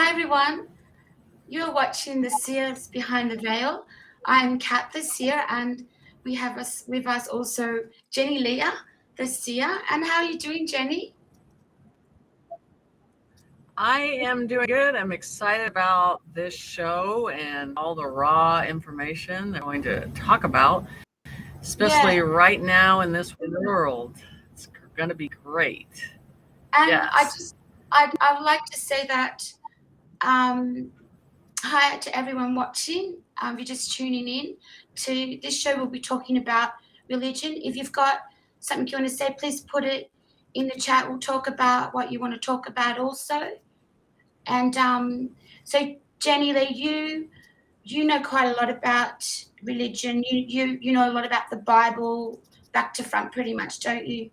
Hi everyone, you're watching the Seers Behind the Veil. I'm Kat the Seer, and we have with us also Jenny Leah the Seer. And how are you doing, Jenny? I am doing good. I'm excited about this show and all the raw information that we're going to talk about, especially right now in this world. It's going to be great. And Yes. I would like to say that hi to everyone watching. You're just tuning in to this show. We'll be talking about religion. If you've got something you want to say, please put it in the chat. We'll talk about what you want to talk about also. And so Jenny Lee, you know quite a lot about religion. You know a lot about the Bible back to front, pretty much, don't you?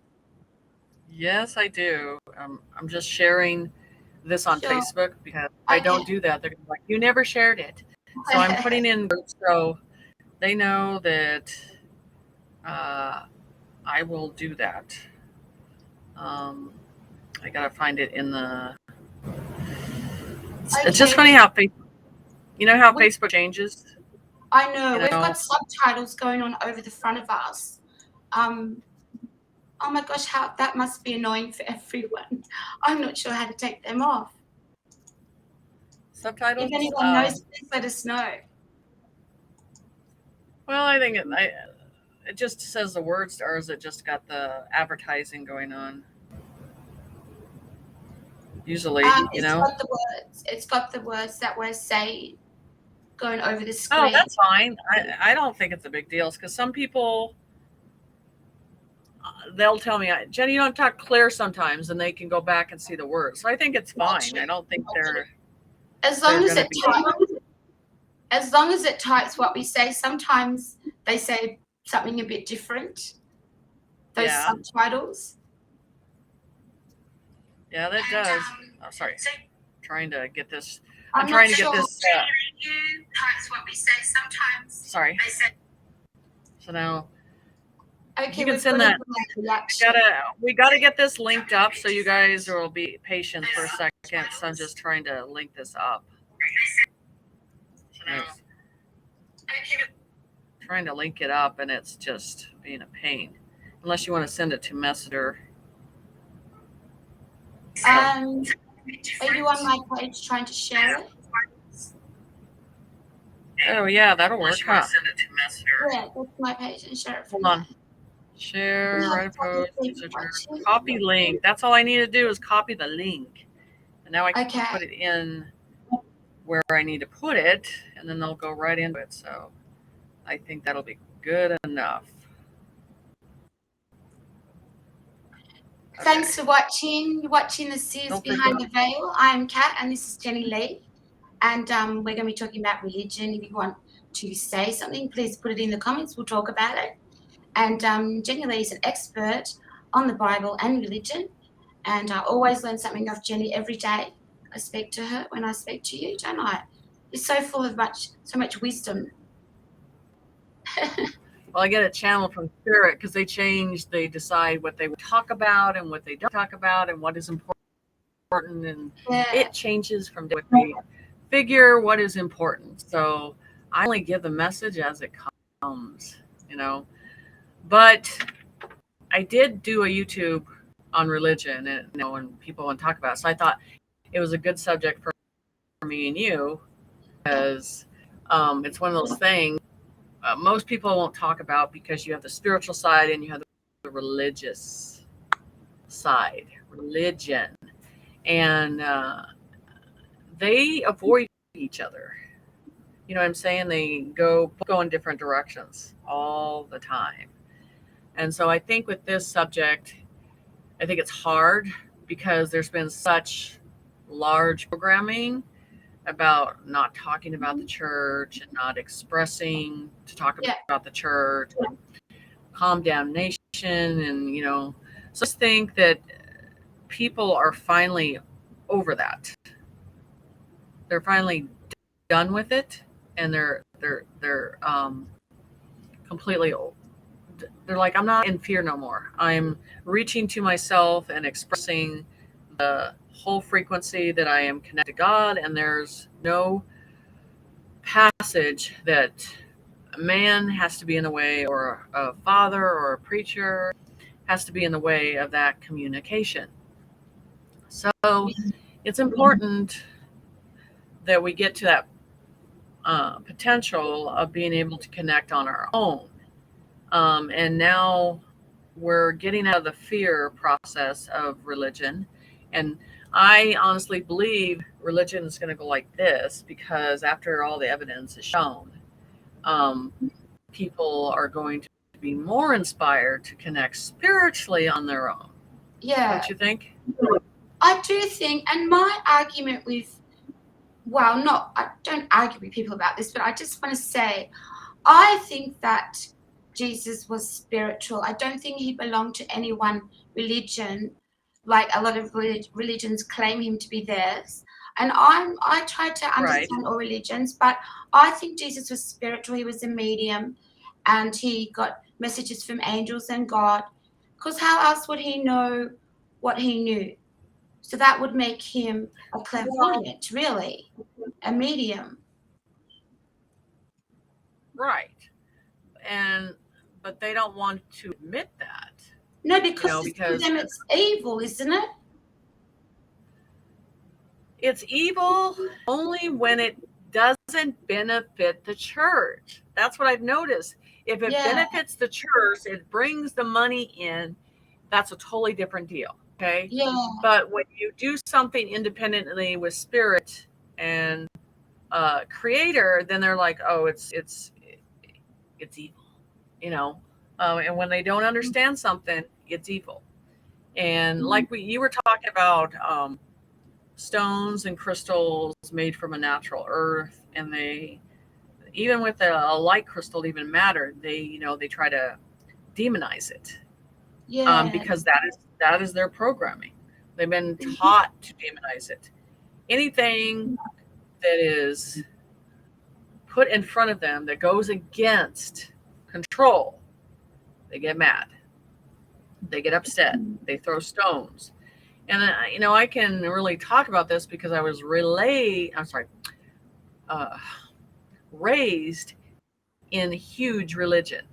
Yes, I do. I'm just sharing this on Sure. Facebook because if I don't do that, they're gonna be like, you never shared it. So I'm putting in so they know that uh, I will do that. Um, I gotta find it in the. It's just funny how Facebook. You know how Facebook changes. I know. We've got subtitles going on over the front of us. Oh my gosh, how that must be annoying for everyone. I'm not sure how to take them off. Subtitles. If anyone knows, please let us know. Well, I think it just says the words, or is it just got the advertising going on? Usually, you know. Got the words. It's got the words that we're saying going over the screen. Oh, that's fine. I don't think it's a big deal because some people they'll tell me, Jenny, you don't talk clear sometimes, and they can go back and see the words. So I think it's fine. I don't think they're as long as it types what we say. Sometimes they say something a bit different. Those subtitles. Yeah, that does. Oh, sorry. Trying to get this. I'm trying to get this. Types what we say sometimes. Sorry. So now. Okay, you can send that. We gotta get this linked up, so you guys will be patient for a second. So I'm just trying to link this up. Trying to link it up, and it's just being a pain. Unless you want to send it to Messenger. Are you on my page trying to share it? Oh yeah, that'll work. Huh? Send it to Messenger. Yeah, go to my page and share it. Hold on. Share, write a post, copy link. That's all I need to do is copy the link. And now I can put it in where I need to put it, and then they'll go right into it. So I think that'll be good enough. Okay. Thanks for watching. You're watching the Seers Behind the Veil. I'm Kat, and this is Jenny Lee. And we're going to be talking about religion. If you want to say something, please put it in the comments. We'll talk about it. And Jenny Lee is an expert on the Bible and religion. And I always learn something off Jenny every day. I speak to her when I speak to you, don't I? You're so full of so much wisdom. Well, I get a channel from Spirit because they decide what they would talk about and what they don't talk about and what is important. And it changes from day to day. Figure what is important. So I only give the message as it comes, you know. But I did do a YouTube on religion, and and people want to talk about it. So I thought it was a good subject for me and you because it's one of those things most people won't talk about because you have the spiritual side and you have the religious side, religion, and they avoid each other. You know what I'm saying? They go in different directions all the time. And so I think with this subject, I think it's hard because there's been such large programming about not talking about the church and not expressing to talk about the church and calm damnation. And, so I just think that people are finally over that. They're finally done with it, and they're completely old. They're like, I'm not in fear no more. I'm reaching to myself and expressing the whole frequency that I am connected to God, and there's no passage that a man has to be in the way, or a father or a preacher has to be in the way of that communication. So it's important that we get to that potential of being able to connect on our own. And now we're getting out of the fear process of religion. And I honestly believe religion is going to go like this, because after all the evidence is shown, people are going to be more inspired to connect spiritually on their own. Yeah. Don't you think? I do think, and my argument with, well, I don't argue with people about this, but I just want to say, I think that Jesus was spiritual. I don't think he belonged to any one religion, like a lot of religions claim him to be theirs. And I try to understand all religions, but I think Jesus was spiritual. He was a medium, and he got messages from angels and God, because how else would he know what he knew? So that would make him a clairvoyant, really, a medium. Right. But they don't want to admit that. No, because to them it's evil, isn't it? It's evil only when it doesn't benefit the church. That's what I've noticed. If it benefits the church, it brings the money in, that's a totally different deal. Okay. Yeah. But when you do something independently with spirit and creator, then they're like, oh, it's evil, you know. And when they don't understand something, it's evil. And like you were talking about stones and crystals made from a natural earth, and they, even with a light crystal even mattered, they try to demonize it. Because that is their programming. They've been taught to demonize it. Anything that is put in front of them that goes against control, they get mad, they get upset, they throw stones. And I can really talk about this because I was raised in huge religion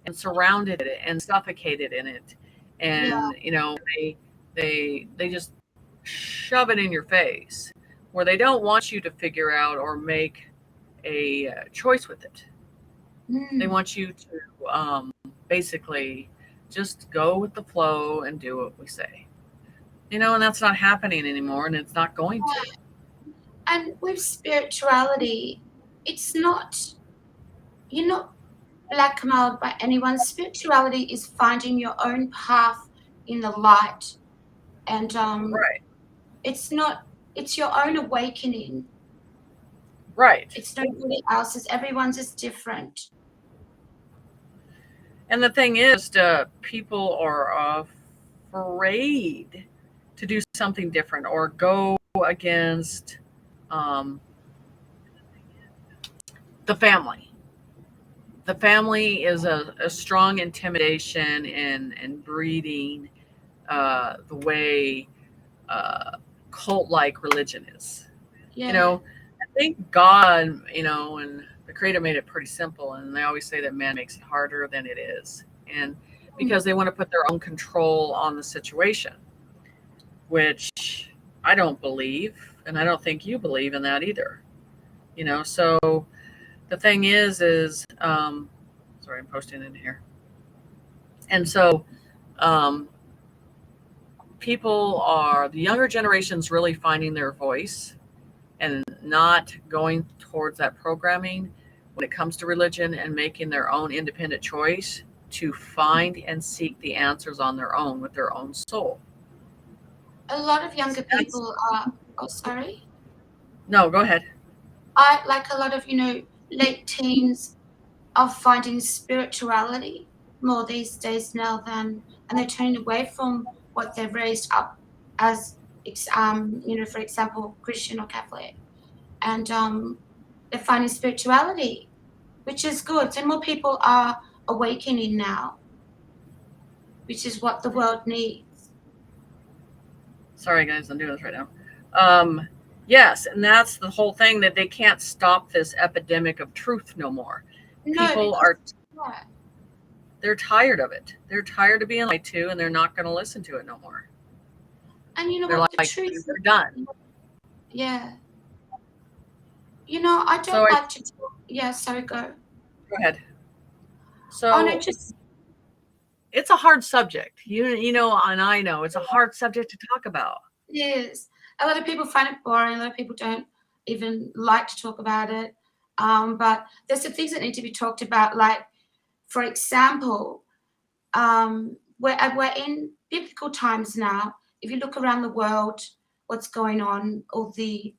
and surrounded it and suffocated in it. And they just shove it in your face, where they don't want you to figure out or make a choice with it. They want you to basically just go with the flow and do what we say. And that's not happening anymore, and it's not going to. And with spirituality, you're not blackmailed by anyone. Spirituality is finding your own path in the light. And it's your own awakening. Right. It's nobody else's. Everyone's is different. And the thing is, people are afraid to do something different or go against the family. The family is a strong intimidation in breeding the way cult-like religion is. Yeah. I think God, and the Creator made it pretty simple, and they always say that man makes it harder than it is, and because they want to put their own control on the situation, which I don't believe, and I don't think you believe in that either. So the thing is sorry, I'm posting in here. And so the younger generation's really finding their voice and not going towards that programming when it comes to religion, and making their own independent choice to find and seek the answers on their own with their own soul. A lot of younger people are, sorry? No, go ahead. Like a lot of, late teens are finding spirituality more these days now and they're turning away from what they're raised up as, for example, Christian or Catholic. And they're finding spirituality, which is good. So more people are awakening now, which is what the world needs. Sorry, guys, I'm doing this right now. Yes, and that's the whole thing, that they can't stop this epidemic of truth no more. No, People because are, yeah. they're tired of it. They're tired of being lied to, and they're not going to listen to it no more. And you know They're what? The like, truth, they're done. yeah. You know, I So don't like to talk. Yeah, sorry, go. go ahead. Oh no, So just it's a hard subject. You know, and I know it's a hard subject to talk about. yes. A lot of people find it boring. A lot of people don't even like to talk about it. But there's some things that need to be talked about. Like, for example, we're in biblical times now. If you look around the world, what's going on, all the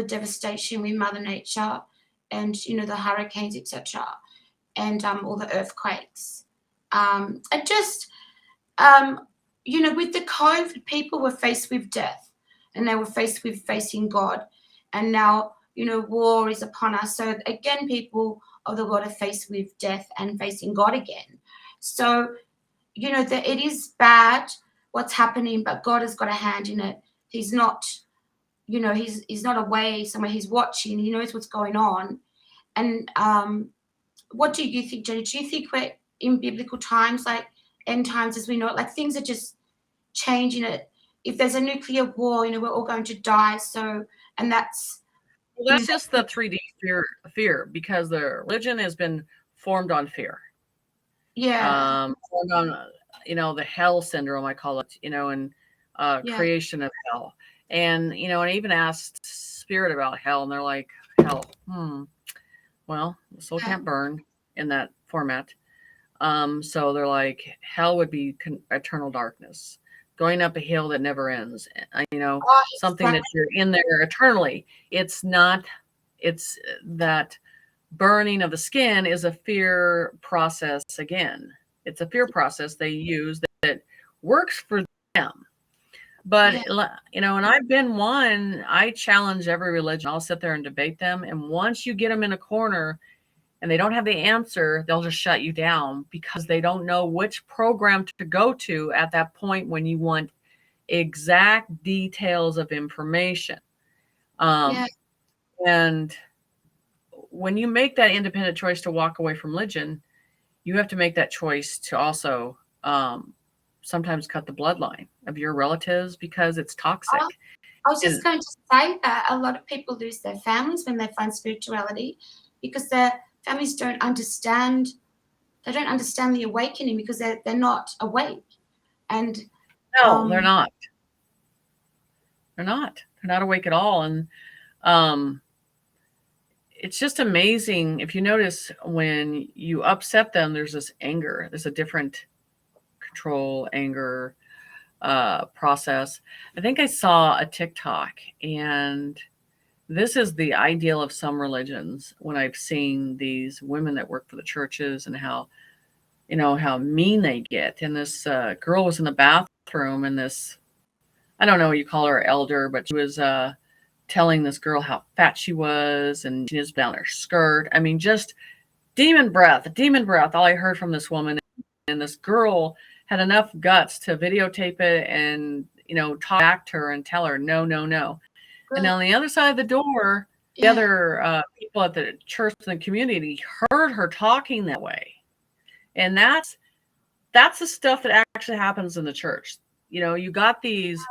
devastation with Mother Nature, and you know the hurricanes, etc., and all the earthquakes, and just you know, with the COVID, people were faced with death, and they were faced with facing God, and now you know war is upon us. So again, people of the world are faced with death and facing God again. So you know that it is bad what's happening, but God has got a hand in it. He's not, you know, he's not away somewhere. He's watching. He knows what's going on. And what do you think, Jenny? Do you think we're in biblical times, like end times as we know it? Like things are just changing it. If there's a nuclear war, you know, we're all going to die. So, and that's, Well, you that's know, just the 3D fear, because the religion has been formed on fear. yeah, Formed on, you know, the hell syndrome, I call it, you know, and yeah, creation of hell. And, you know, and I even asked spirit about hell, and they're like, hell, well, the soul yeah. can't burn in that format. So they're like, hell would be eternal darkness, going up a hill that never ends. You know, Oh, something that exactly. you're in there eternally. It's not. It's that burning of the skin is a fear process again. It's a fear process they use that works for them. But Yeah, you know, and I've been one. I challenge every religion. I'll sit there and debate them, and once you get them in a corner and they don't have the answer, they'll just shut you down because they don't know which program to go to at that point when you want exact details of information. yeah, Um, and when you make that independent choice to walk away from religion, you have to make that choice to also sometimes cut the bloodline of your relatives because it's I, toxic. I was just And going to say that a lot of people lose their families when they find spirituality because their families don't understand. They don't understand the awakening because they're not awake. And no, they're um, not. They're not. They're not awake at all. And um, it's just amazing if you notice when you upset them, there's this anger. There's a different control, anger process. I think I saw a TikTok, and this is the ideal of some religions when I've seen these women that work for the churches and how, you know, how mean they get. And this girl was in the bathroom, and this, I don't know what you call her, elder, but she was telling this girl how fat she was, and she was down her skirt. I mean, just demon breath, demon breath. All I heard from this woman, and this girl had enough guts to videotape it and, you know, talk back to her and tell her no, no, no. And good. on the other side of the door, the Yeah, other people at the church and the community heard her talking that way. And that's the stuff that actually happens in the church. You know, you got these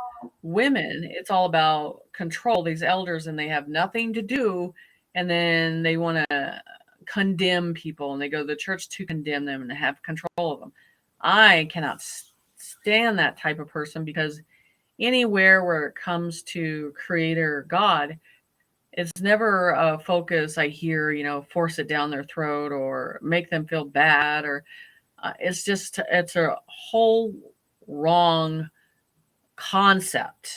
women, it's all about control, these elders, and they have nothing to do. And then they want to condemn people, and they go to the church to condemn them and have control of them. I cannot stand that type of person because anywhere where it comes to creator God, it's never a focus I hear, you know, force it down their throat or make them feel bad, or it's just, it's a whole wrong concept.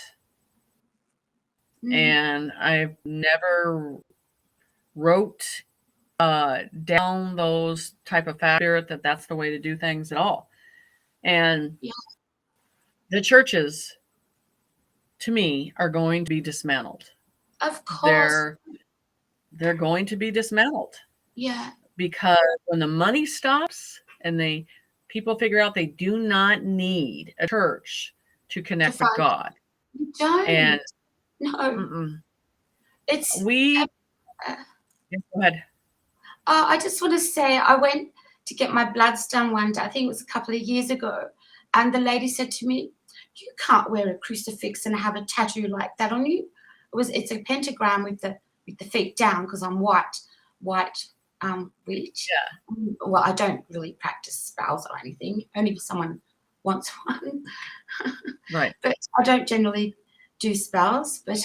mm, And I've never wrote down those type of spirit that that's the way to do things at all. And yeah, the churches, to me, are going to be dismantled. of course. They're they're going to be dismantled Yeah, because when the money stops and they people figure out they do not need a church to to connect with find God. You don't. And No. It's we uh, go ahead. I just want to say I went to get my bloods done one day. I think it was a couple of years ago, and the lady said to me, "You can't wear a crucifix and have a tattoo like that on you." It's a pentagram with the feet down because I'm white witch. Yeah. Well, I don't really practice spells or anything. Only if someone wants one. Right. But I don't generally do spells. But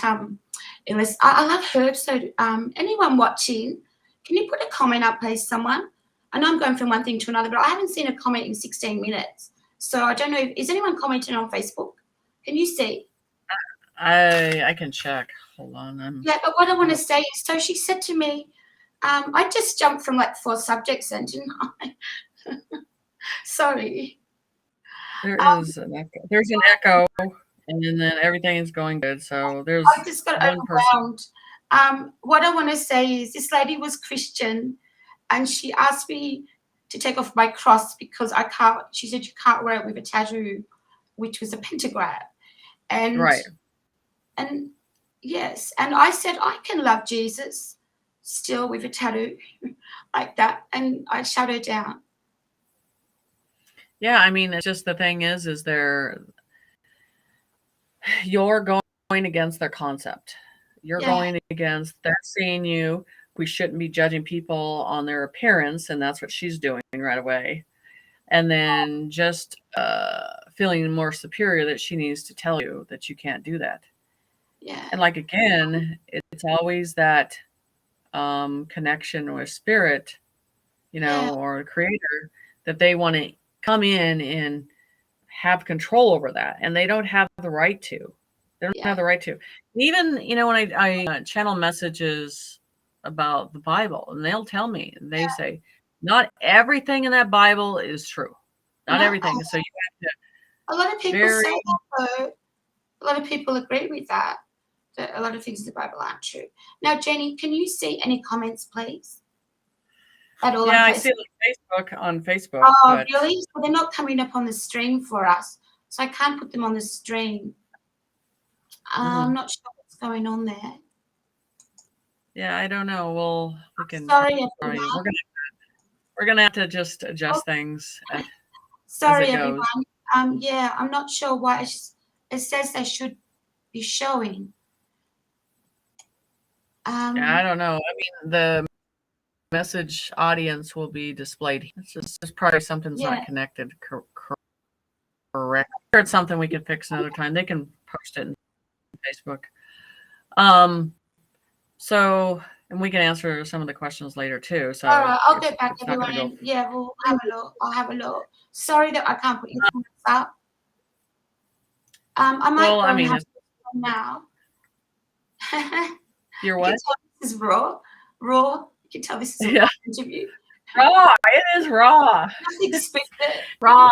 it was I love herbs. So anyone watching, can you put a comment up, please, someone? I know I'm going from one thing to another, but I haven't seen a comment in 16 minutes. So I don't know. Is anyone commenting on Facebook? Can you see? I can check. Hold on. Yeah, but what I want to say is, so she said to me, I just jumped from like 4 subjects then, didn't I? Sorry. There's an echo, and then everything is going good. So there's I just got one person. overwhelmed. What I want to say is this lady was Christian and she asked me to take off my cross because she said you can't wear it with a tattoo, which was a pentagram. And Right. and yes, and I said I can love Jesus still with a tattoo like that, and I shut her down. Yeah, I mean, it's just the thing is you're going against their concept. You're going against, they're seeing you. We shouldn't be judging people on their appearance, and that's what she's doing right away. And then just feeling more superior that she needs to tell you that you can't do that. Yeah. And like, again, it's always that connection with spirit, or creator, that they want to come in and have control over that. And they don't have the right to. They don't have the right to. Even, when I channel messages about the Bible, and they'll tell me, they say, not everything in that Bible is true. Not everything. So you have to. A lot of people say that, though. A lot of people agree with that a lot of things in the Bible aren't true. Now, Jenny, can you see any comments, please? At all? Yeah, I see it on Facebook. Oh, really? So they're not coming up on the stream for us, so I can't put them on the stream. I'm not sure what's going on there. Yeah, I don't know. Well, we can. Sorry, everyone. We're gonna have to just adjust things. Sorry, everyone. Yeah, I'm not sure why it says they should be showing. Yeah, I don't know. I mean, the message audience will be displayed. It's probably something's not connected correct. It's something we could fix another time. They can post it in Facebook. So, and we can answer some of the questions later too. So, all right, I'll get back, everyone. Yeah, we'll have a look. I'll have a look. Sorry that I can't put your comments up. I might go and have now. You're what? This is raw. Raw. You can tell this is a raw interview. Raw. It is raw. Nothing scripted. Raw.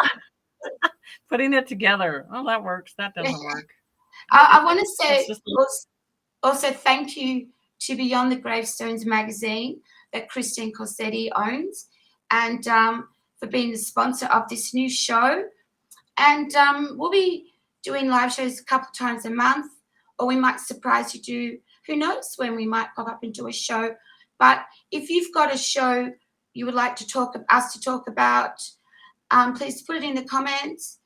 Putting it together. Oh, that works. That doesn't work. I want to say also thank you to Beyond the Gravestones magazine that Christine Corsetti owns, and for being the sponsor of this new show. And we'll be doing live shows a couple times a month, or we might surprise you. Who knows when we might pop up and do a show. But if you've got a show you would like us to talk about, please put it in the comments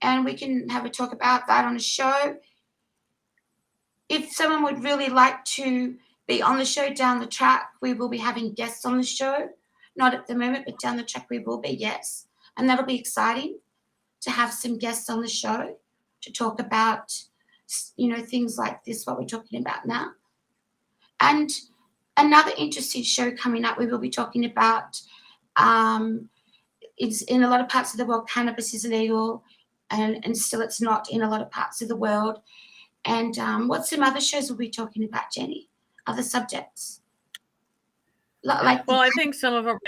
and we can have a talk about that on a show. If someone would really like to be on the show down the track, we will be having guests on the show. Not at the moment, but down the track we will be, yes. And that'll be exciting to have some guests on the show to talk about, things like this, what we're talking about now. And another interesting show coming up, we will be talking about, it's in a lot of parts of the world, cannabis is legal, and still it's not in a lot of parts of the world. And what some other shows we'll be talking about, Jenny? Other subjects? I think some of them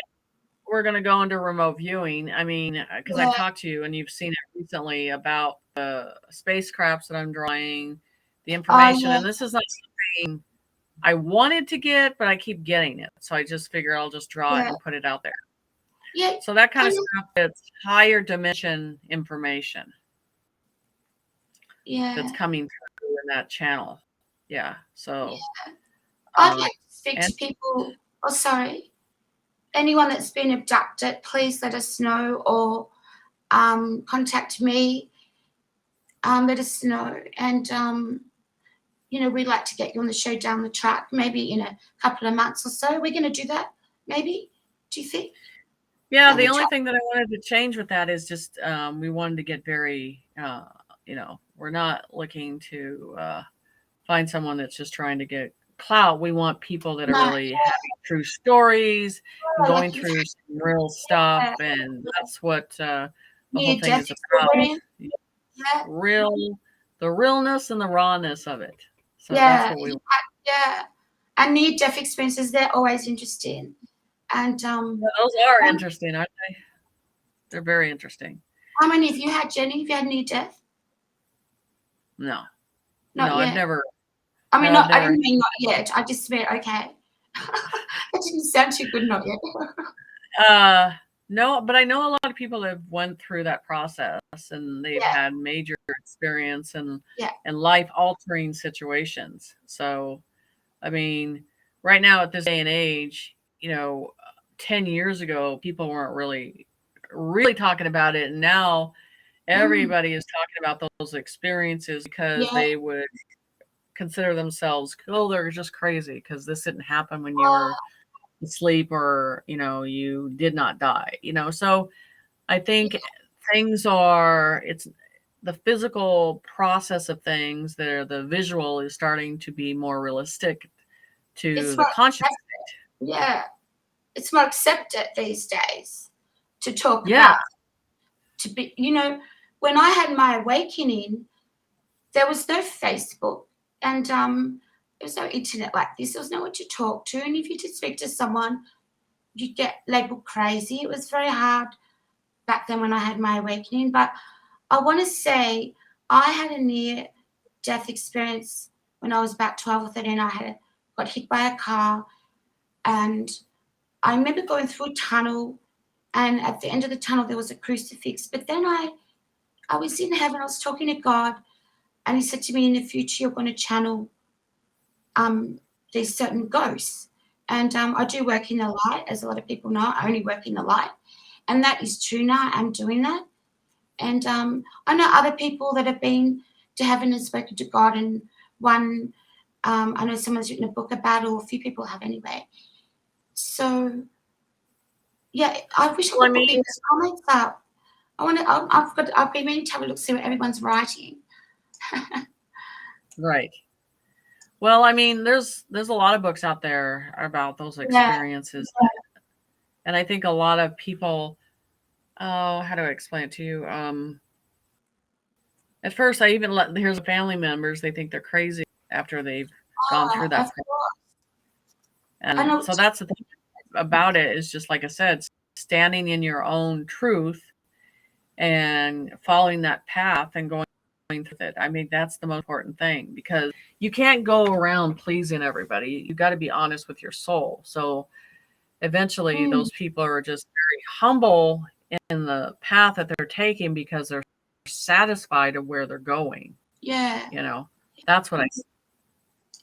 we're going to go into remote viewing. I mean, because I've talked to you and you've seen it recently about the spacecrafts that I'm drawing, the information. And this is not something I wanted to get, but I keep getting it. So I just figure I'll just draw it and put it out there. Yeah. So that kind of stuff, it's higher dimension information. Yeah. That's coming through. that channel. Yeah. So Yeah. I'd like to speak and to people. Oh, sorry. Anyone that's been abducted, please let us know, or contact me. Let us know. And, we'd like to get you on the show down the track, maybe in a couple of months or so. We're going to do that, maybe. Do you think? yeah, the only thing that I wanted to change with that is just we wanted to get very, we're not looking to find someone that's just trying to get clout. We want people that are really having true stories and going through some real stuff, and that's what the whole thing is about. The realness and the rawness of it. So that's what we want. Yeah. And near-death experiences, they're always interesting. And those are interesting, aren't they? They're very interesting. How many have you had, Jenny? Have you had near-death? No. Not yet. I've never. I mean, I didn't mean not yet. I just meant, okay. That didn't sound too good, not yet. No, but I know a lot of people have went through that process, and they've had major experience and life-altering situations. So, I mean, right now at this day and age, 10 years ago, people weren't really talking about it. And now everybody is talking about those experiences because they would consider themselves, they're just crazy because this didn't happen when you were asleep, or you did not die. So I think it's the physical process of things there. The visual is starting to be more realistic to the conscious state. Yeah, it's more accepted these days to talk about. To be, when I had my awakening, there was no Facebook, and there was no internet like this. There was no one to talk to, and if you did speak to someone, you'd get labeled crazy. It was very hard back then when I had my awakening. But I want to say I had a near-death experience when I was about 12 or 13. I got hit by a car, and I remember going through a tunnel, and at the end of the tunnel there was a crucifix. But then I was in heaven. I was talking to God, and he said to me, in the future, you're going to channel these certain ghosts. And I do work in the light, as a lot of people know. I only work in the light. And that is true now. I'm doing that. And I know other people that have been to heaven and spoken to God. And one, I know someone's written a book about it, or a few people have anyway. So, yeah, I wish I could put these comments up. I've been meaning to have a look, see what everyone's writing. Right. Well, I mean, there's a lot of books out there about those experiences. Yeah. And I think a lot of people, how do I explain it to you? At first, I even here's family members, they think they're crazy after they've gone through that. And so that's the thing about it, is just like I said, standing in your own truth and following that path and going with it. I mean, that's the most important thing, because you can't go around pleasing everybody. You got to be honest with your soul. So eventually those people are just very humble in the path that they're taking because they're satisfied of where they're going. Yeah. That's what I see.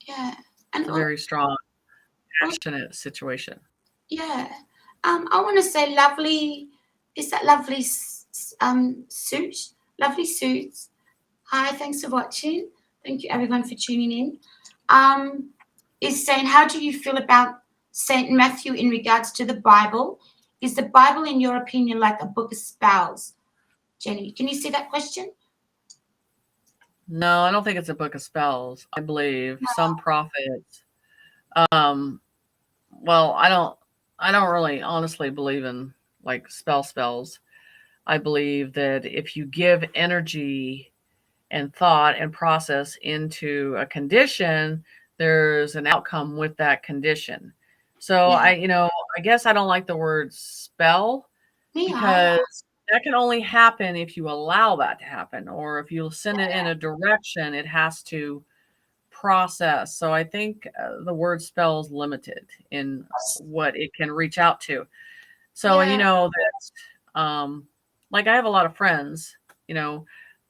Yeah. It's a very strong, passionate situation. Yeah. I want to say lovely, is that lovely suit? Lovely suits. Hi, thanks for watching. Thank you everyone for tuning in. Is saying, how do you feel about Saint Matthew in regards to the Bible? Is the Bible, in your opinion, like a book of spells? Jenny, can you see that question? No, I don't think it's a book of spells. I believe some prophets. Well, I don't really honestly believe in like spells. I believe that if you give energy and thought and process into a condition, there's an outcome with that condition. So I guess I don't like the word spell, because that can only happen if you allow that to happen, or if you send it in a direction, it has to process. So I think the word spell is limited in what it can reach out to. So, that like I have a lot of friends,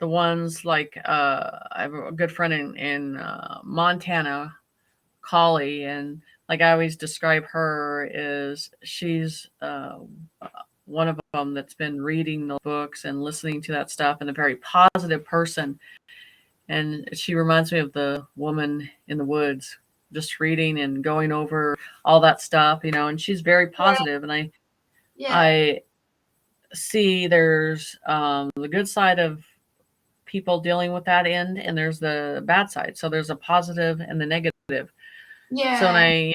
the the ones like I have a good friend in Montana, Collie, and like I always describe her is she's one of them that's been reading the books and listening to that stuff and a very positive person. And she reminds me of the woman in the woods, just reading and going over all that stuff, and she's very positive. And I see there's the good side of people dealing with that end, and there's the bad side. So there's a positive and the negative. Yeah. So when I,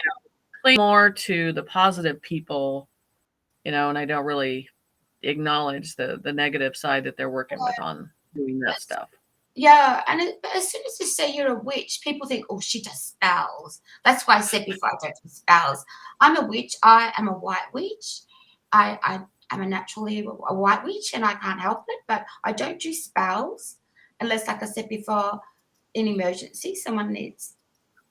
cling more to the positive people, and I don't really acknowledge the negative side that they're working with on doing that stuff. Yeah, and as soon as you say you're a witch, people think, oh, she does spells. That's why I said before I don't do spells. I'm a witch. I am a white witch. I am a naturally a white witch, and I can't help it, but I don't do spells unless, like I said before, in emergency, someone needs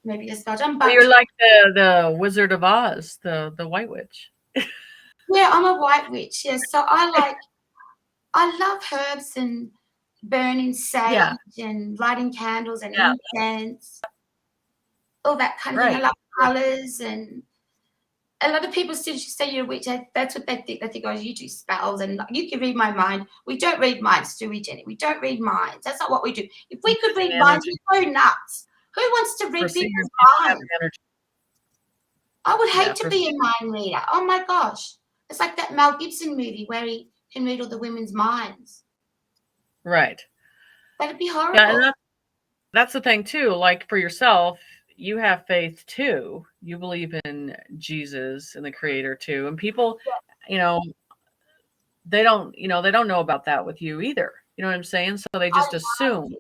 maybe a spell done. But you're like the Wizard of Oz, the white witch. Yeah, I'm a white witch. Yeah, so I love herbs and burning sage and lighting candles and incense, all that kind of thing. I love colours, and a lot of people still say you're a witch. That's what they think. They think, oh, you do spells and you can read my mind. We don't read minds, do we, Jenny? We don't read minds. That's not what we do. If we could read minds, we'd go nuts. Who wants to read people's minds? I would hate to be a mind reader. Oh my gosh. It's like that Mel Gibson movie where he can read all the women's minds. Right. That'd be horrible. Yeah, and that's the thing too. Like for yourself, you have faith too. You believe in Jesus and the Creator too. And people, they don't know about that with you either. You know what I'm saying? So they just assume.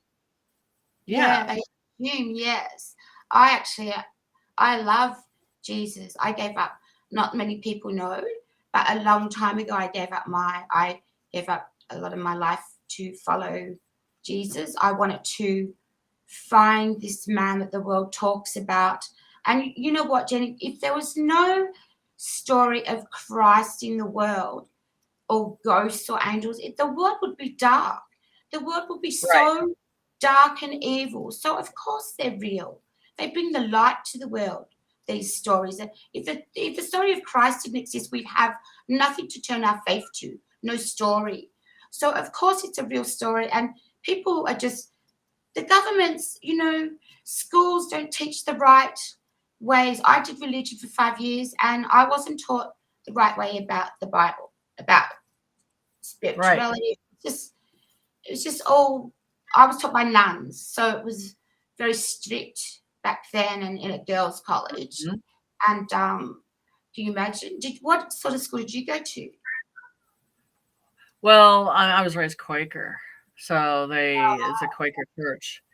Yeah, they assume, yes. I love Jesus. I gave up. Not many people know, but a long time ago, I gave up a lot of my life to follow Jesus. I wanted to find this man that the world talks about. And you know what, Jenny? If there was no story of Christ in the world, or ghosts or angels, the world would be dark. The world would be so dark and evil. So of course they're real. They bring the light to the world. These stories. If the story of Christ didn't exist, we'd have nothing to turn our faith to. No story. So of course it's a real story, and people are just the governments. Schools don't teach the right ways. I did religion for 5 years, and I wasn't taught the right way about the Bible, about spirituality. It was just all. I was taught by nuns, so it was very strict back then, and in a girls' college. Mm-hmm. And can you imagine? What sort of school did you go to? Well, I was raised Quaker, so it's a Quaker church.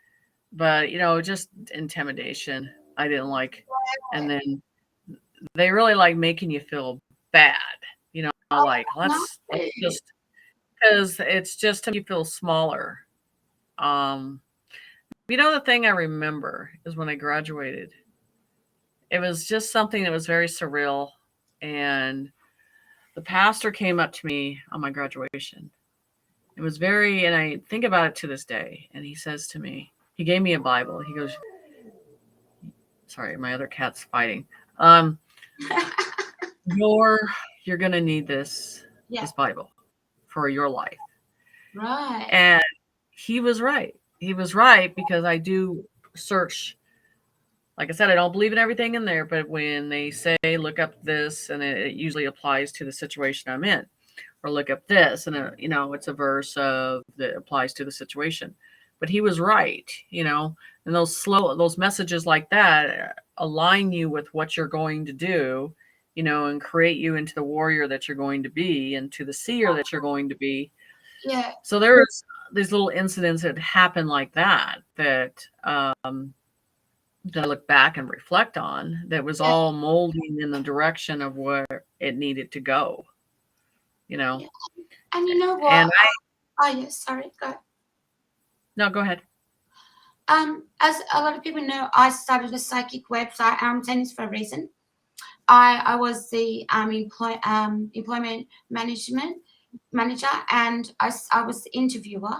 But just intimidation, I didn't like, and then they really like making you feel bad. Like let's just because it's just to make you feel smaller. The thing I remember is when I graduated, it was just something that was very surreal. And the pastor came up to me on my graduation. It was and I think about it to this day. And he says to me, he gave me a Bible. He goes, sorry, my other cat's fighting. You're going to need this Bible for your life. Right. And he was right. He was right, because I do search. Like I said, I don't believe in everything in there, but when they say look up this, and it usually applies to the situation I'm in, or look up this, and it's a verse that applies to the situation. But he was right, and those messages like that align you with what you're going to do, and create you into the warrior that you're going to be, and to the seer that you're going to be. Yeah. So there's these little incidents that happen like that that I look back and reflect on, that was all molding in the direction of where it needed to go. Yeah. And you know what? And sorry, go ahead. No, go ahead. As a lot of people know, I started a psychic website. I'm saying this for a reason. I was the employment management manager, and I was the interviewer.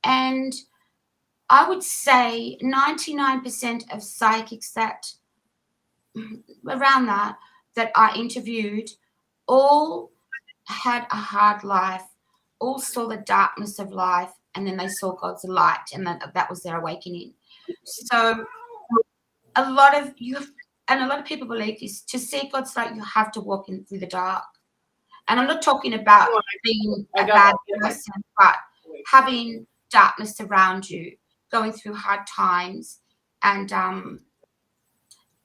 And I would say 99% of psychics that around that I interviewed all had a hard life, all saw the darkness of life, and then they saw God's light, and that was their awakening. So a lot of people believe this: to see God's light, you have to walk in through the dark. And I'm not talking about being a bad person, but having darkness around you, going through hard times, and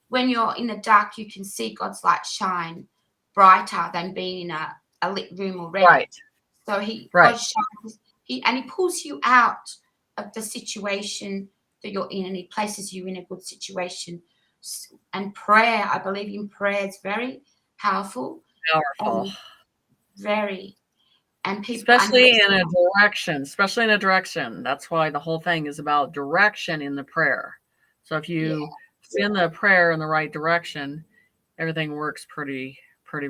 when you're in the dark, you can see God's light shine brighter than being in a lit room already. Right. So God shines, and he pulls you out of the situation that you're in, and he places you in a good situation. And prayer, I believe in prayer, is very powerful. Very. And people, especially in a direction. That's why the whole thing is about direction in the prayer. So if you send the prayer in the right direction, everything works pretty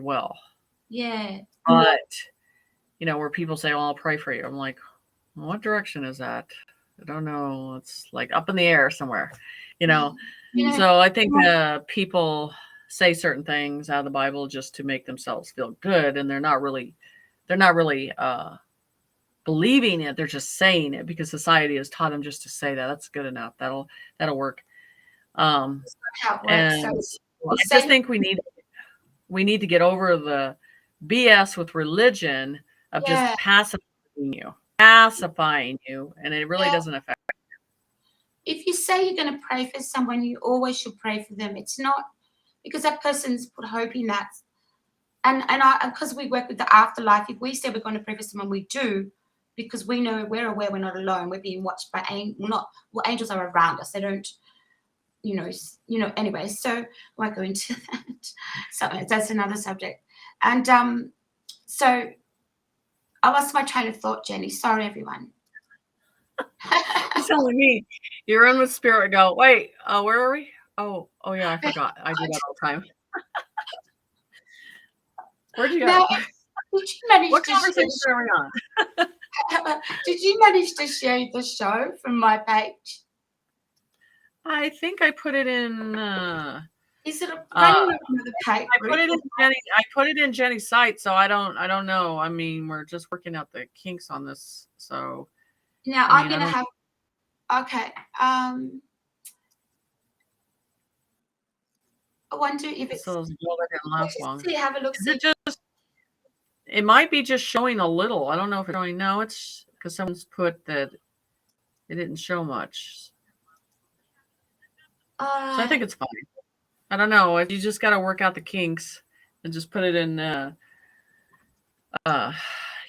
well. Yeah. But where people say, "Well, I'll pray for you," I'm like, what direction is that? I don't know. It's like up in the air somewhere, So I think people say certain things out of the Bible just to make themselves feel good, and they're not really believing it. They're just saying it because society has taught them just to say that. That's good enough. That'll work. And I just think we need to get over the BS with religion of just pacifying you, and it really doesn't affect you. If you say you're going to pray for someone, you always should pray for them. It's not because that person's put hope in that. And because we work with the afterlife, if we say we're going to pray for someone, we do, because we're aware we're not alone. We're being watched by angels are around us. They don't, anyway. So I won't go into that. So that's another subject. And so I lost my train of thought, Jenny. Sorry, everyone. It's only me. You're in with spirit. Go, wait. Where are we? Oh yeah, I forgot. I do that all the time. Where'd you go? Now, did you manage what conversation are we on? Did you manage to share the show from my page? I think I put it in. Is it running another page? I put it in Jenny's site, so I don't know. I mean, we're just working out the kinks on this. So now I'm gonna have. Okay. I wonder if it's. So last long. See, have a look. See. It might be just showing a little. I don't know if it's showing. No, it's because someone's put that it didn't show much. So I think it's fine. I don't know. You just got to work out the kinks and just put it in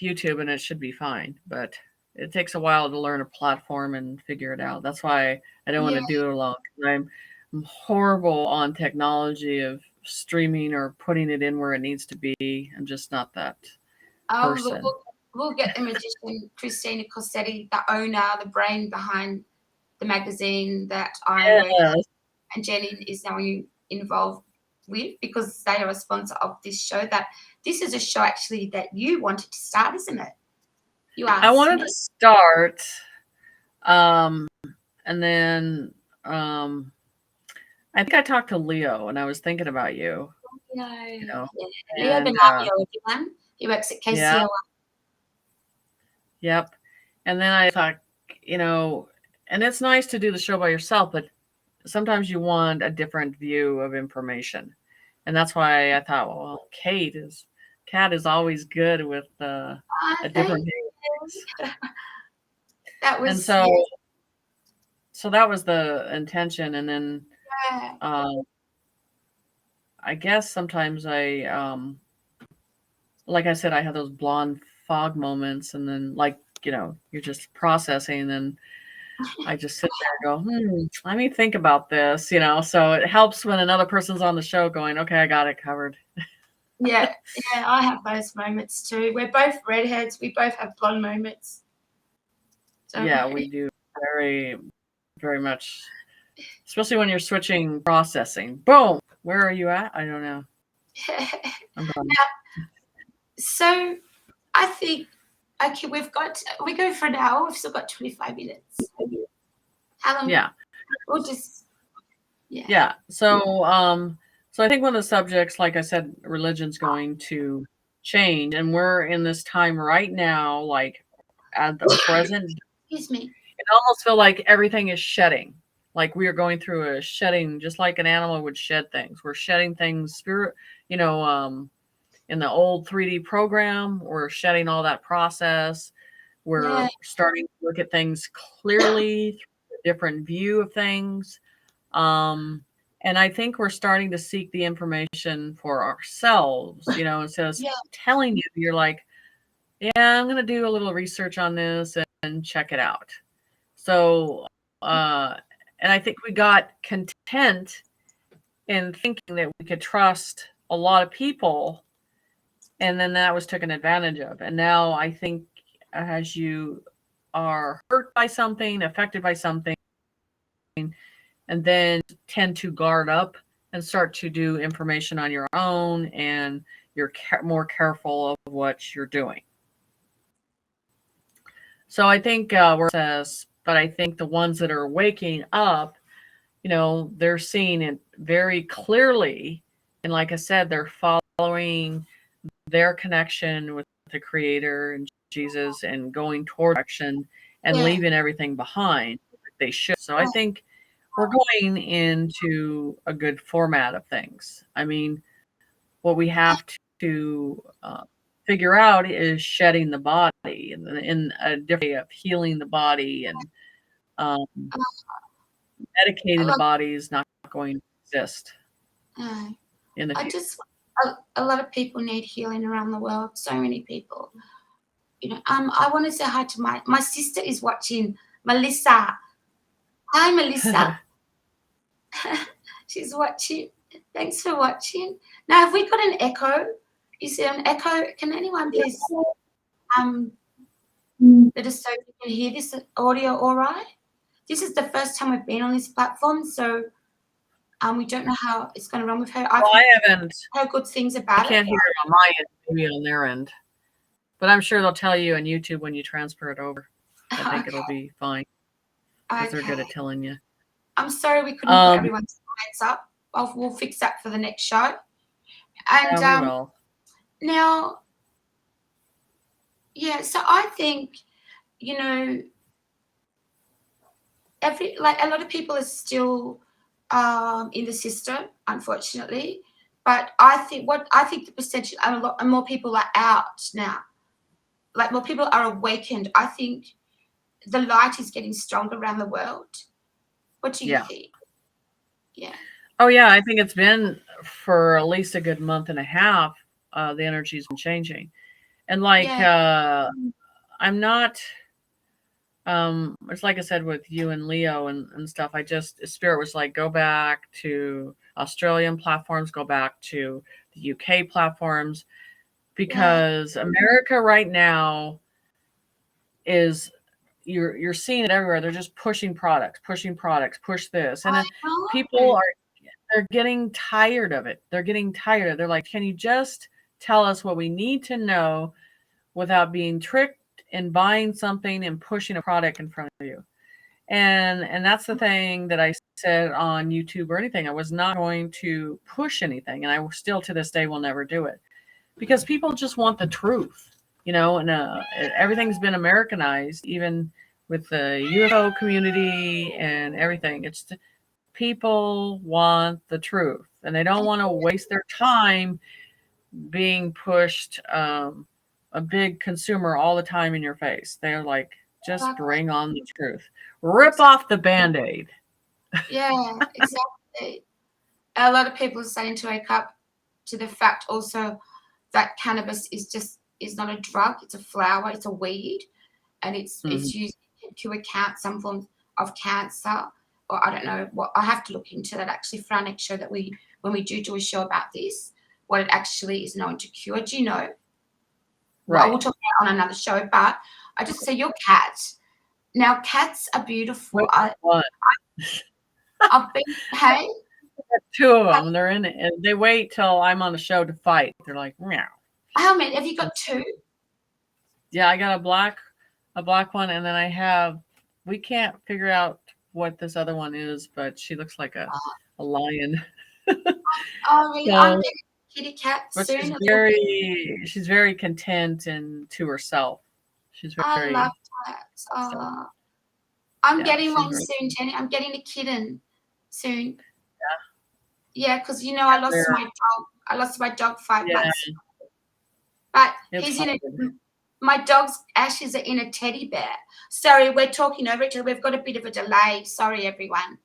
YouTube, and it should be fine. But it takes a while to learn a platform and figure it out. That's why I don't want to do it alone. I'm horrible on technology of streaming or putting it in where it needs to be. I'm just not that person. We'll get the magician Christina Cossetti, the owner, the brain behind the magazine that I work with, and Jenny is now involved with, because they are a sponsor of this show. That this is a show actually that you wanted to start, isn't it? I wanted to start, and then I think I talked to Leo, and I was thinking about you. Leo Benavio, everyone. He works at KCOR. Yep. And then I thought, and it's nice to do the show by yourself, but sometimes you want a different view of information. And that's why I thought, well, Kat is always good with a different view. That was, and so that was the intention. And then I guess sometimes like I said, I have those blonde fog moments, and then you're just processing, and then I just sit there and go, let me think about this, so it helps when another person's on the show going, okay, I got it covered. Yeah, I have those moments too. We're both redheads. We both have blonde moments. So. Yeah, we do very, very much, especially when you're switching processing. Boom. Where are you at? I don't know. So I think Okay, we go for an hour. We've still got 25 minutes. How long? Yeah. We'll just, Yeah. So I think one of the subjects, like I said, religion's going to change, and we're in this time right now, like at the present. Excuse me. It almost feel like everything is shedding. Like we are going through a shedding, just like an animal would shed things. We're shedding things, in the old 3D program, we're shedding all that process. We're starting to look at things clearly, through a different view of things. And I think we're starting to seek the information for ourselves, instead of telling you, you're like, yeah, I'm going to do a little research on this and check it out. So, and I think we got content in thinking that we could trust a lot of people, and then that was taken advantage of. And now I think as you are hurt by something, affected by something, and then tend to guard up and start to do information on your own, and you're more careful of what you're doing. So I think but I think the ones that are waking up, they're seeing it very clearly. And like I said, they're following their connection with the Creator and Jesus and going toward action and leaving everything behind. They should. So I think we're going into a good format of things. I mean, what we have to figure out is shedding the body in a different way of healing the body, and medicating the body is not going to exist in the future. A lot of people need healing around the world. So many people. I want to say hi to my sister is watching, Melissa. Hi, Melissa. She's watching. Thanks for watching. Now, have we got an echo? Is there an echo? Can anyone please let us know if you can hear this audio all right? This is the first time we've been on this platform, so we don't know how it's going to run with her. I haven't heard good things about it. I can't hear it on my end, maybe on their end. But I'm sure they'll tell you on YouTube when you transfer it over. I think it'll be fine, because they're good at telling you. I'm sorry we couldn't put everyone's comments up. We'll fix that for the next show. And we will. Now, so I think, a lot of people are still in the system, unfortunately. But I think the percentage, and more people are out now. Like, more people are awakened. I think the light is getting stronger around the world. What do you think? Yeah. Oh, yeah. I think it's been for at least a good month and a half. The energy's been changing. And I'm not, it's like I said with you and Leo and stuff, Spirit was like, go back to Australian platforms, go back to the UK platforms, because America right now is, you're seeing it everywhere. They're just pushing products, push this. And then people they're getting tired of it. They're like, can you just tell us what we need to know without being tricked and buying something and pushing a product in front of you? And that's the thing that I said on YouTube or anything. I was not going to push anything, and I still to this day will never do it, because people just want the truth, and everything's been Americanized, even with the UFO community and everything. People want the truth, and they don't want to waste their time being pushed a big consumer all the time in your face. They're like, just bring on the truth. Rip off the Band-Aid. Yeah, exactly. A lot of people are starting to wake up to the fact also that cannabis is not a drug. It's a flower. It's a weed, and it's used to cure some forms of cancer. Or I don't know what. I have to look into that actually for our next show, that when we do a show about this, what it actually is known to cure. Do you know? Right. Well, we'll talk about it on another show, but I just say your cat. Now, cats are beautiful. I've been, hey? Two of them. They're in it. And they wait till I'm on the show to fight. They're like, meow. How many? Have you got two? Yeah, I got a black one, and then we can't figure out what this other one is, but she looks like a lion. Oh, really? So, I'm getting a kitty cat but soon. she's very content and to herself. She's I very love cats. so, I'm yeah, getting she's one really soon, Jenny. I'm getting a kitten soon. yeah. Yeah, because Yeah, I lost my dog. I lost my dog 5 yeah, months. But it's he's hard. my dog's ashes are in a teddy bear. Sorry, we're talking over each other. We've got a bit of a delay. Sorry, everyone.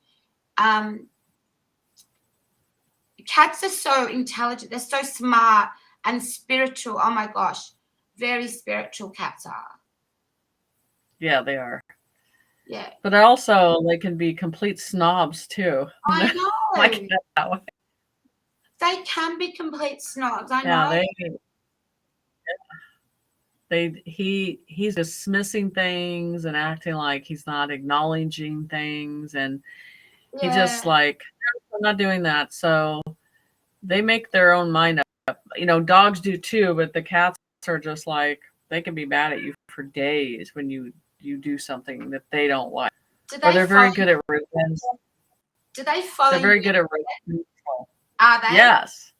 Cats are so intelligent. They're so smart and spiritual. Oh my gosh, very spiritual cats are. Yeah, they are. Yeah. But also, they can be complete snobs too. I know. Like that way. They can be complete snobs. I Yeah, know. he's dismissing things and acting like he's not acknowledging things, and he just Yeah. like, I'm not doing that. So they make their own mind up. Dogs do too, but the cats are just like, they can be mad at you for days when you do something that they don't like. Or they're very good at revenge. Do they follow They're very you? good at revenge. Are they? Yes.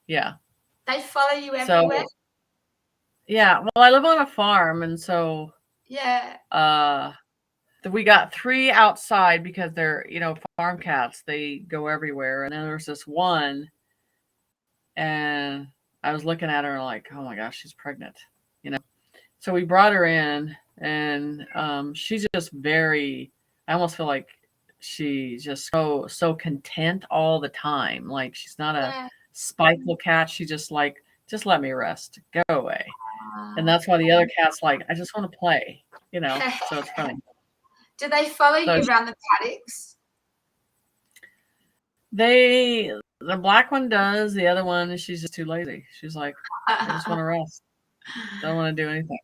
Yeah. They follow you everywhere? So, yeah. Well, I live on a farm, and so yeah. We got 3 outside because they're, farm cats. They go everywhere. And then there's this one, and I was looking at her like, oh my gosh, she's pregnant, So we brought her in, and she's just I almost feel like she's just so content all the time. Like, she's not a spiteful cat. She just like, just let me rest, go away. And that's why the other cat's like, I just want to play, so it's funny. Do they follow you around the paddocks? The black one does. The other one, she's just too lazy. She's like, I just want to rest. Don't want to do anything.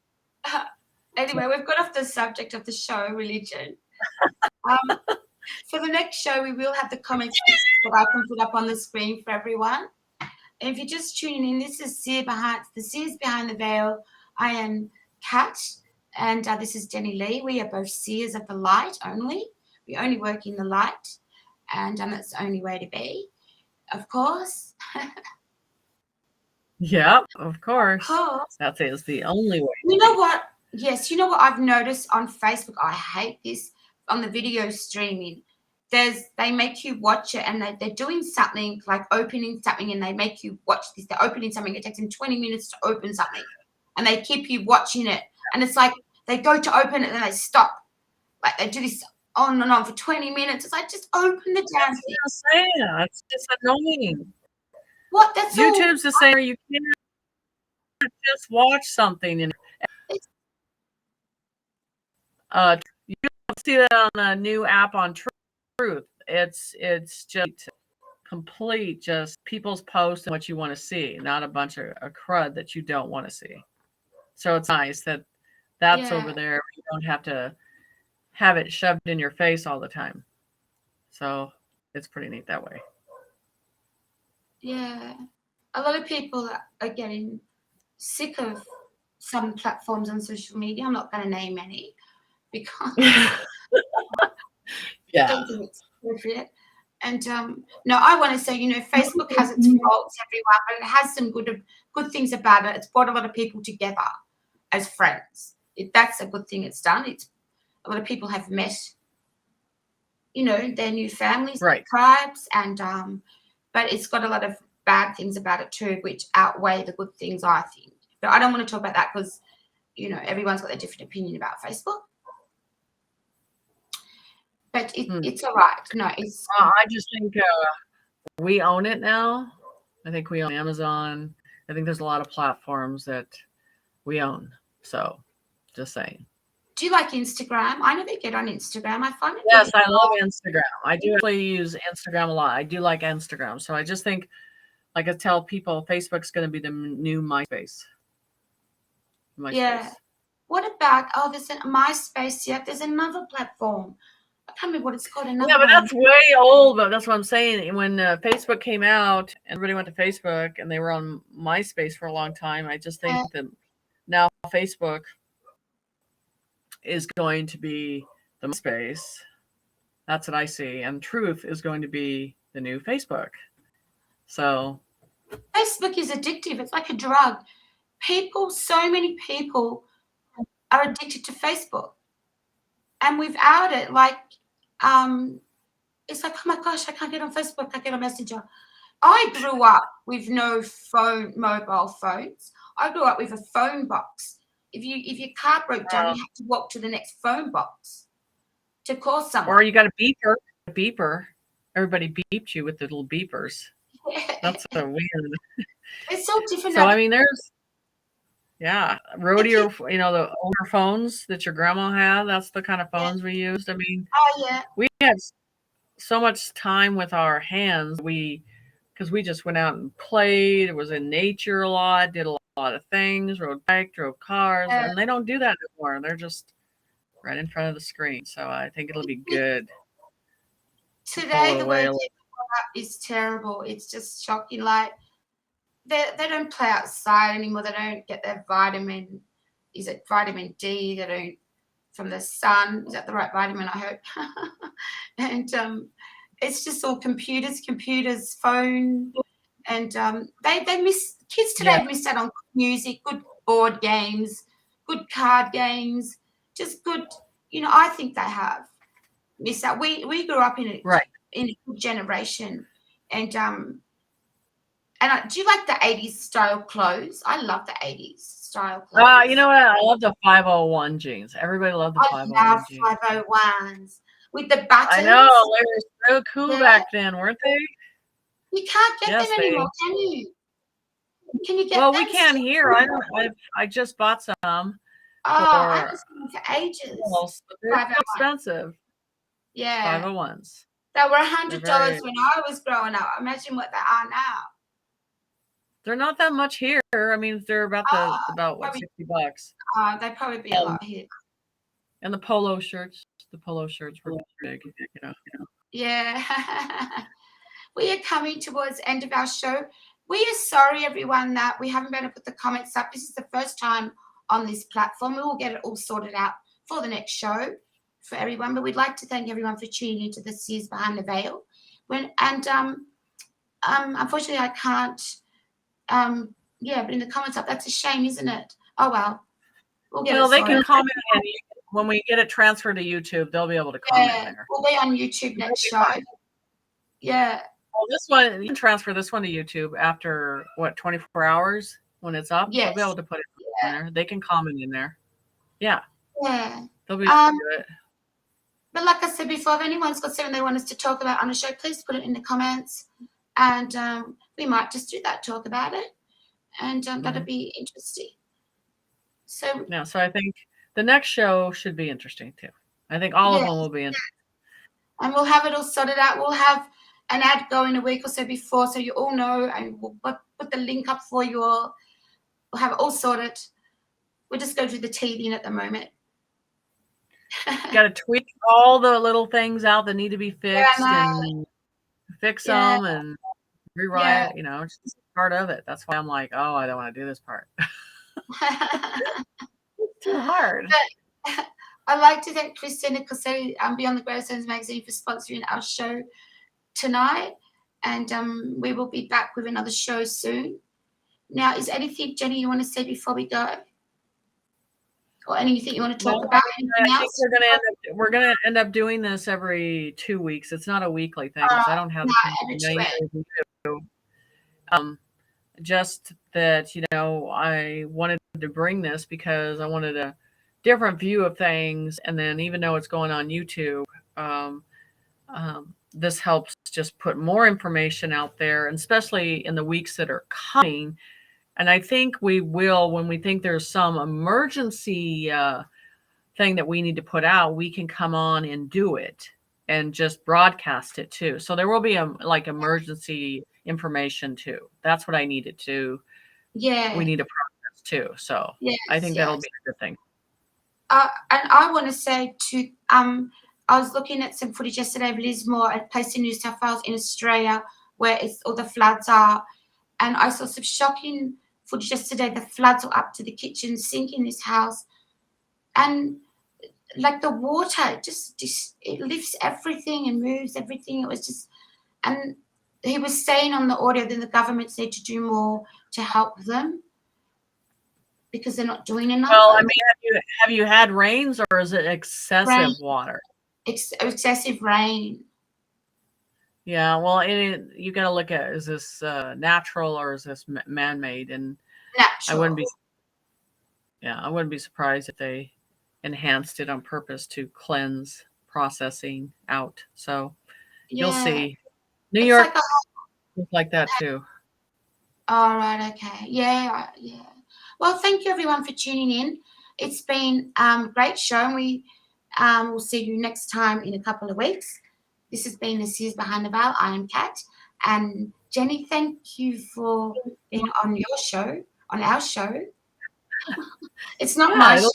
Anyway, we've got off the subject of the show, religion. For the next show, we will have the comments that I can put up on the screen for everyone. And if you're just tuning in, this is the Seers Behind the Veil. I am Kat, and this is Jenny Lee. We are both seers of the light only. We only work in the light, and that's the only way to be, of course. Yep, of course. That is the only way. You know what? Yes, you know what I've noticed on Facebook? I hate this on the video streaming. They make you watch it, and they're doing something like opening something, and they make you watch this. They're opening something. It takes them 20 minutes to open something, and they keep you watching it. And it's like they go to open it, and then they stop. Like, they do this on and on for 20 minutes. It's like, just open the damn thing. It's just annoying. What? That's YouTube's the same. You can't just watch something and you don't see that on the new app on Truth. It's just complete, just people's posts and what you want to see, not a bunch of crud that you don't want to see. So it's nice that's over there. You don't have to have it shoved in your face all the time. So it's pretty neat that way. Yeah. A lot of people are getting sick of some platforms on social media. I'm not going to name any because I don't think it's appropriate. And no, I want to say, Facebook has its faults, everyone, but it has some good things about it. It's brought a lot of people together as friends. That's a good thing it's done. A lot of people have met, their new families, right, tribes, and but it's got a lot of bad things about it too, which outweigh the good things, I think. But I don't want to talk about that because, everyone's got a different opinion about Facebook. But it's all right. No, it's. I just think we own it now. I think we own Amazon. I think there's a lot of platforms that we own. So, just saying. Do you like Instagram? I never get on Instagram. I find it. Yes, I love Instagram. I do actually use Instagram a lot. I do like Instagram. So I just think, like I tell people, Facebook's going to be the new MySpace. Yeah. What about, there's a MySpace. Yeah, there's another platform. I can't remember what it's called. Yeah, but that's way old. But that's what I'm saying. When Facebook came out, everybody went to Facebook, and they were on MySpace for a long time. I just think that Now Facebook is going to be the space. That's what I see. And Truth is going to be the new Facebook. So Facebook is addictive. It's like a drug. So many people are addicted to Facebook. And without it, like, it's like, oh my gosh, I can't get on Facebook, I can't get on Messenger. I grew up with no mobile phones. I grew up with a phone box. If your car broke down, you had to walk to the next phone box to call someone. Or you got a beeper. Everybody beeped you with the little beepers. That's so weird. It's so different. So I mean, there's rodeo. The older phones that your grandma had. That's the kind of phones we used. I mean, we had so much time with our hands. Because we just went out and played. It was in nature a lot. Did a lot of things. Rode bike, drove cars, and they don't do that anymore. They're just right in front of the screen. So I think it'll be good. Today, the way people grow up is terrible. It's just shocking. Like, they don't play outside anymore. They don't get their vitamin. Is it vitamin D? They don't from the sun. Is that the right vitamin? I hope. And it's just all computers, phone, and they miss kids today. Miss out on good music, good board games, good card games, just good. I think they have missed out. We grew up in a good generation, and do you like the 80s style clothes? I love the 80s style clothes. You know what? I love the 501 jeans. Everybody loved the 501 jeans. I love 501s with the buttons. I know. They were so cool back then, weren't they? You can't get them anymore, can you? Can you get them? Well, we can here. I just bought some. I was going for ages. They're expensive. Yeah. 501s. They were $100 when I was growing up. Imagine what they are now. They're not that much here. I mean, they're about $60. They'd probably be a lot here. And the polo shirts were big, Yeah. We are coming towards the end of our show. We are sorry, everyone, that we haven't been able to put the comments up. This is the first time on this platform. We will get it all sorted out for the next show for everyone. But we'd like to thank everyone for tuning into the Seers Behind the Veil. Unfortunately, I can't. But in the comments up, that's a shame, isn't it? Oh well. They can comment when we get it transferred to YouTube. They'll be able to comment there. We'll be on YouTube next show. Yeah. Well, this one you can transfer this one to YouTube after 24 hours when it's up. Yes. They'll be able to put it in there. They can comment in there. Yeah. Yeah. They'll be able to do it. But like I said before, if anyone's got something they want us to talk about on the show, please put it in the comments, and we might just do that, talk about it, and that'll be interesting. So I think the next show should be interesting too. I think all of them will be interesting. And we'll have it all sorted out. We'll have an ad going a week or so before, so you all know, and we'll put the link up for you all. We'll have it all sorted. We'll just go through the teething at the moment. Got to tweak all the little things out that need to be fixed and fix them and rewrite. It's just part of it. That's why I'm like, oh, I don't want to do this part. It's too hard. But I'd like to thank Christina Cossetti Beyond the Gravestones magazine for sponsoring our show tonight, and we will be back with another show soon. Now, is anything, Jenny, you want to say before we go? Or anything you want to talk about? I think we're gonna end up doing this every 2 weeks. It's not a weekly thing. I don't have just that I wanted to bring this because I wanted a different view of things, and then even though it's going on YouTube, this helps just put more information out there, and especially in the weeks that are coming. And I think we will, when we think there's some emergency thing that we need to put out, we can come on and do it and just broadcast it too. So there will be emergency information too. That's what I needed to. Yeah. We need a process too. So I think that'll be a good thing. And I want to say too, I was looking at some footage yesterday of Lismore, a place in New South Wales in Australia where all the floods are, and I saw some shocking footage yesterday. The floods were up to the kitchen sink in this house, and like the water just it lifts everything and moves everything. It was just, and he was saying on the audio that the governments need to do more to help them because they're not doing enough. Well, I mean, have you had rains, or is it excessive water? Excessive rain. Yeah, well, you got to look at, is this natural or is this man-made? And natural. I wouldn't be surprised if they enhanced it on purpose to cleanse processing out. So you'll see. New York is like that too. All right. Okay. Yeah. Well, thank you everyone for tuning in. It's been a great show, and we will see you next time in a couple of weeks. This has been the Seers Behind the Veil. I am Kat, and Jenny, thank you for being on our show. It's not my show,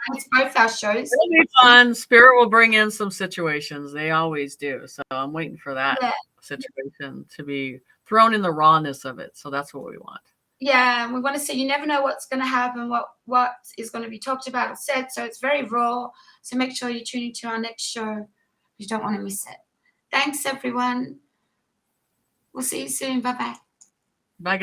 it's both our shows. It'll be fun. Spirit will bring in some situations. They always do. So I'm waiting for that situation to be thrown in the rawness of it. So that's what we want. Yeah, and we want to say you never know what's going to happen, what is going to be talked about or said. So it's very raw. So make sure you tune into our next show. You don't want to miss it. Thanks, everyone. We'll see you soon. Bye-bye. Bye, guys.